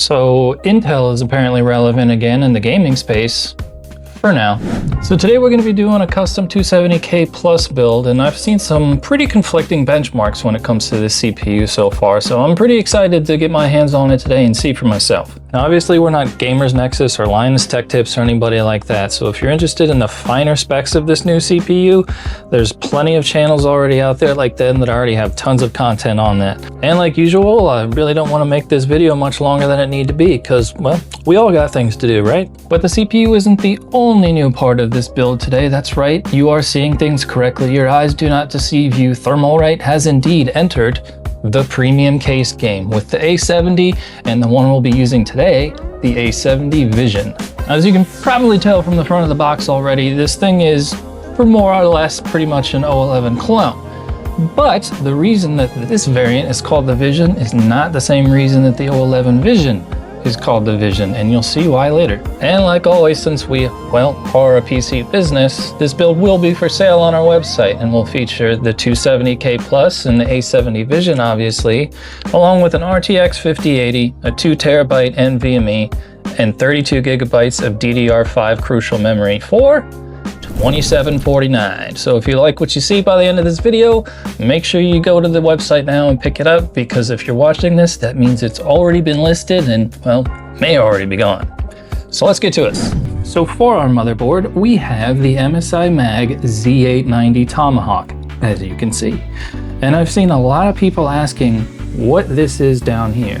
So Intel is apparently relevant again in the gaming space. For now. So today we're going to be doing a custom 270K plus build, and I've seen some pretty conflicting benchmarks when it comes to this CPU so far, so I'm pretty excited to get my hands on it today and see for myself. Now obviously we're not Gamers Nexus or Linus Tech Tips or anybody like that, so if you're interested in the finer specs of this new CPU, there's plenty of channels already out there like them that already have tons of content on that. And like usual, I really don't want to make this video much longer than it need to be because, well, we all got things to do, right? But the CPU isn't the only new part of this build today. That's right, you are seeing things correctly. Your eyes do not deceive you. Thermalright has indeed entered the premium case game with the A70 and the one we'll be using today, the A70 Vision. As you can probably tell from the front of the box already, this thing is, for more or less, pretty much an 011 clone. But the reason that this variant is called the Vision is not the same reason that the 011 Vision is called the Vision, and you'll see why later. And like always, since we, well, are a PC business, this build will be for sale on our website and will feature the 270K Plus and the A70 Vision, obviously, along with an RTX 5080, a 2TB NVMe, and 32 gigabytes of DDR5 crucial memory for $27.49. So if you like what you see by the end of this video, make sure you go to the website now and pick it up, because if you're watching this, that means it's already been listed and, well, may already be gone. So let's get to it. So for our motherboard, we have the MSI Mag Z890 Tomahawk, as you can see. And I've seen a lot of people asking what this is down here.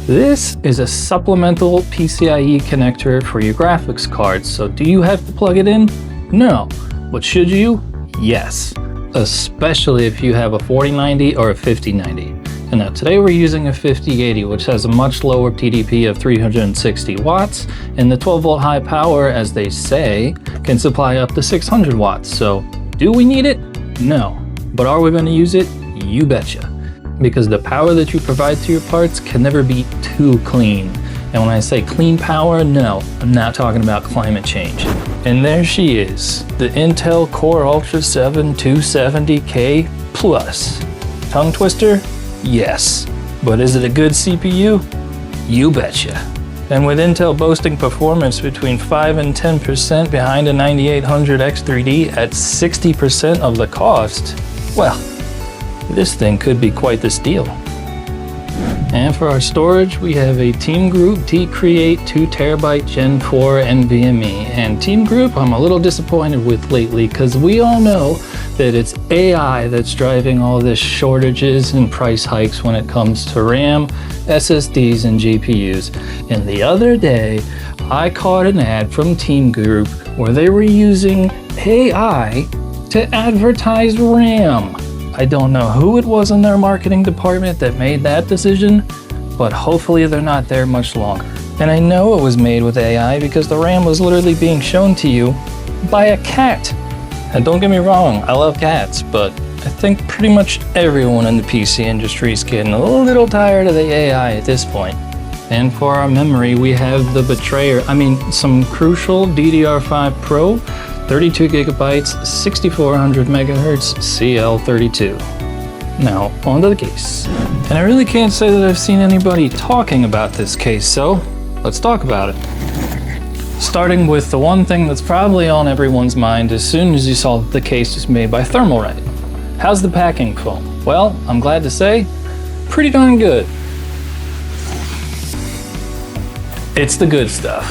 This is a supplemental PCIe connector for your graphics cards. So do you have to plug it in? No, but should you? Yes, especially if you have a 4090 or a 5090. And now today we're using a 5080, which has a much lower TDP of 360 watts, and the 12 volt high power, as they say, can supply up to 600 watts. So do we need it? No, but are we going to use it? You betcha, because the power that you provide to your parts can never be too clean. And when I say clean power, no, I'm not talking about climate change. And there she is, the Intel Core Ultra 7 270K Plus. Tongue twister? Yes. But is it a good CPU? You betcha. And with Intel boasting performance between 5 and 10% behind a 9800 X3D at 60% of the cost, well, this thing could be quite the steal. And for our storage, we have a TeamGroup BeQuiet 2TB Gen 4 NVMe. And TeamGroup, I'm a little disappointed with lately, because we all know that it's AI that's driving all this shortages and price hikes when it comes to RAM, SSDs, and GPUs. And the other day, I caught an ad from TeamGroup where they were using AI to advertise RAM. I don't know who it was in their marketing department that made that decision, but hopefully they're not there much longer. And I know it was made with AI because the RAM was literally being shown to you by a cat. And don't get me wrong, I love cats, but I think pretty much everyone in the PC industry is getting a little tired of the AI at this point. And for our memory, we have the some crucial DDR5 Pro, 32 gigabytes, 6400 megahertz, CL32. Now, onto the case. And I really can't say that I've seen anybody talking about this case, so let's talk about it. Starting with the one thing that's probably on everyone's mind as soon as you saw that the case was made by Thermalright. How's the packing foam? Well, I'm glad to say, pretty darn good. It's the good stuff.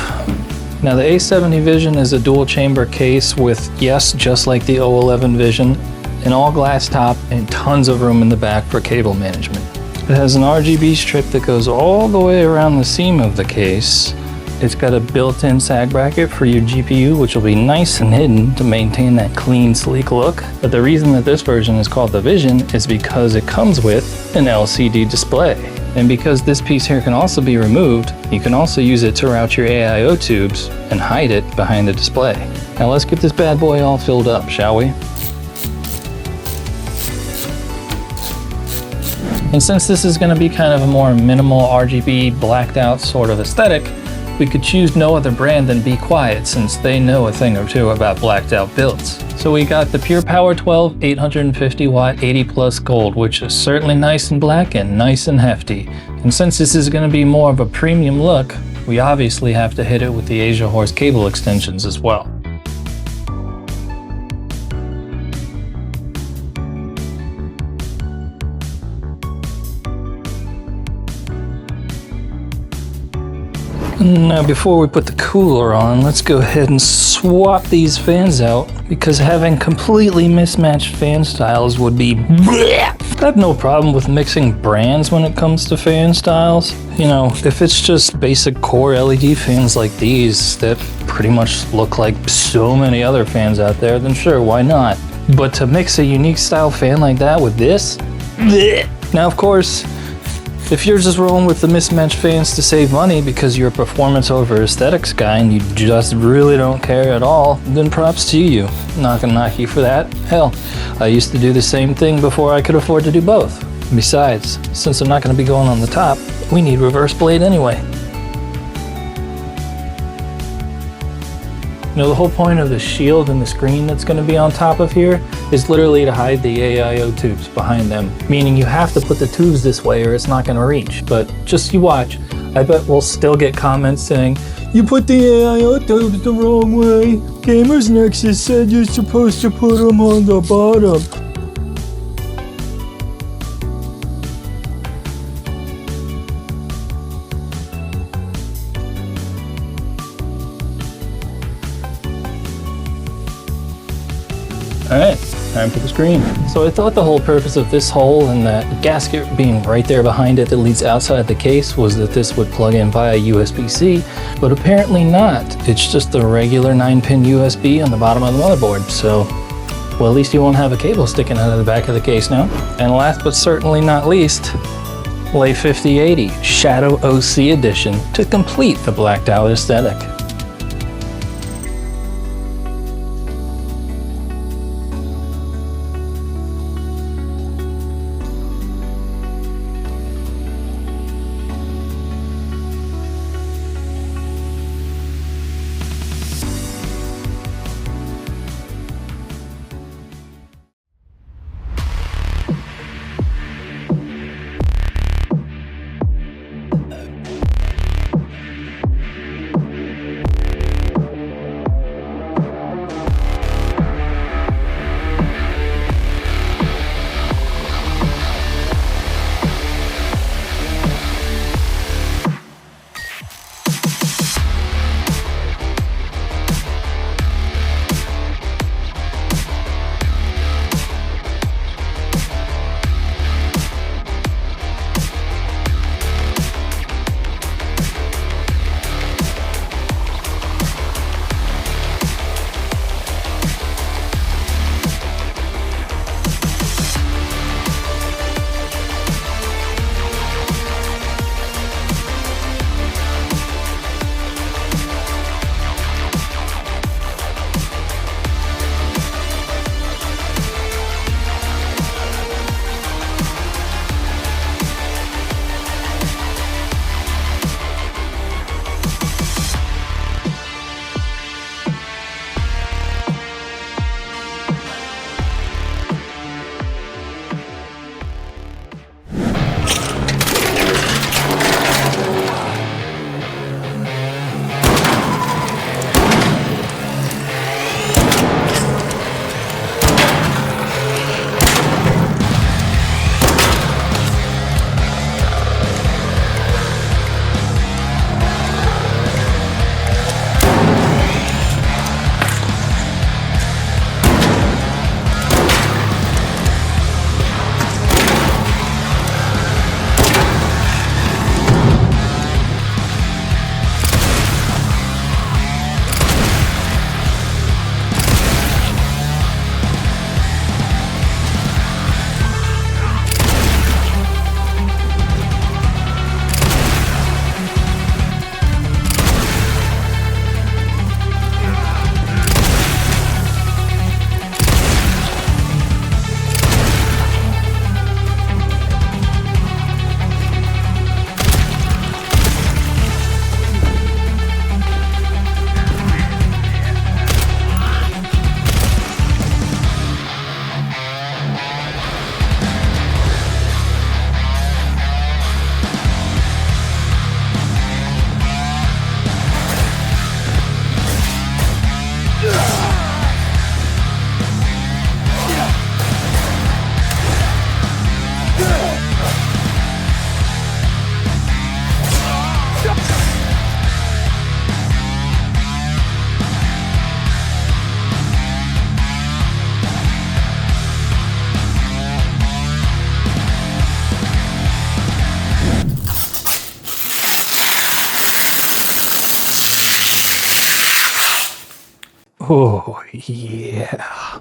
Now the A70 Vision is a dual chamber case with, yes, just like the 011 Vision, an all glass top and tons of room in the back for cable management. It has an RGB strip that goes all the way around the seam of the case. It's got a built-in sag bracket for your GPU, which will be nice and hidden to maintain that clean, sleek look. But the reason that this version is called the Vision is because it comes with an LCD display. And because this piece here can also be removed, you can also use it to route your AIO tubes and hide it behind the display. Now let's get this bad boy all filled up, shall we? And since this is going to be kind of a more minimal RGB blacked out sort of aesthetic, we could choose no other brand than BeQuiet, since they know a thing or two about blacked out builds. So we got the Pure Power 12 850 watt 80 plus gold, which is certainly nice and black and nice and hefty. And since this is going to be more of a premium look, we obviously have to hit it with the Asia Horse cable extensions as well. Now before we put the cooler on, let's go ahead and swap these fans out, because having completely mismatched fan styles would be bleh. I have no problem with mixing brands when it comes to fan styles. You know, if it's just basic core LED fans like these that pretty much look like so many other fans out there, then sure, why not? But to mix a unique style fan like that with this? Bleh. Now of course, if you're just rolling with the mismatched fans to save money because you're a performance over aesthetics guy and you just really don't care at all, then props to you. Not gonna knock you for that. Hell, I used to do the same thing before I could afford to do both. Besides, since I'm not gonna be going on the top, we need reverse blade anyway. You know, the whole point of the shield and the screen that's going to be on top of here is literally to hide the AIO tubes behind them, meaning you have to put the tubes this way or it's not going to reach. But just you watch, I bet we'll still get comments saying, "You put the AIO tubes the wrong way. Gamers Nexus said you're supposed to put them on the bottom." Alright, time for the screen. So I thought the whole purpose of this hole and that gasket being right there behind it that leads outside the case was that this would plug in via USB-C, but apparently not. It's just a regular 9-pin USB on the bottom of the motherboard, so well, at least you won't have a cable sticking out of the back of the case now. And last but certainly not least, LA 5080 Shadow OC Edition to complete the blacked out aesthetic. Oh, yeah.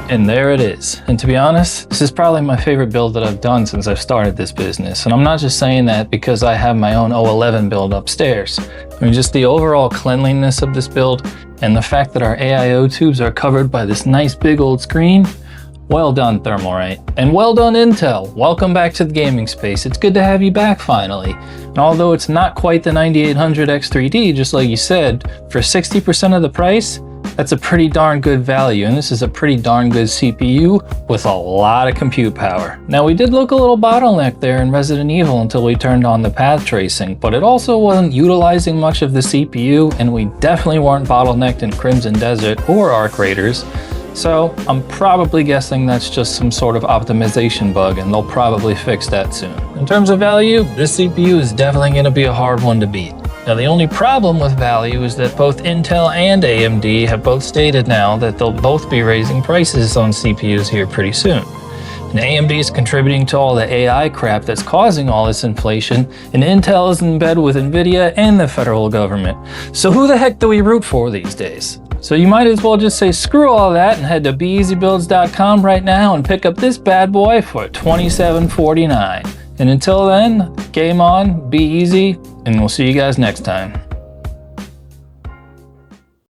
And there it is. And to be honest, this is probably my favorite build that I've done since I've started this business. And I'm not just saying that because I have my own O11 build upstairs. I mean, just the overall cleanliness of this build and the fact that our AIO tubes are covered by this nice big old screen. Well done, Thermalright. And well done, Intel. Welcome back to the gaming space. It's good to have you back finally. And although it's not quite the 9800 X3D, just like you said, for 60% of the price, that's a pretty darn good value. And this is a pretty darn good CPU with a lot of compute power. Now, we did look a little bottleneck there in Resident Evil until we turned on the path tracing, but it also wasn't utilizing much of the CPU, and we definitely weren't bottlenecked in Crimson Desert or Arc Raiders. So I'm probably guessing that's just some sort of optimization bug, and they'll probably fix that soon. In terms of value, this CPU is definitely going to be a hard one to beat. Now, the only problem with value is that both Intel and AMD have both stated now that they'll both be raising prices on CPUs here pretty soon. And AMD is contributing to all the AI crap that's causing all this inflation, and Intel is in bed with NVIDIA and the federal government. So who the heck do we root for these days? So you might as well just say screw all that and head to beeasybuilds.com right now and pick up this bad boy for $27.49. And until then, game on, be easy, and we'll see you guys next time.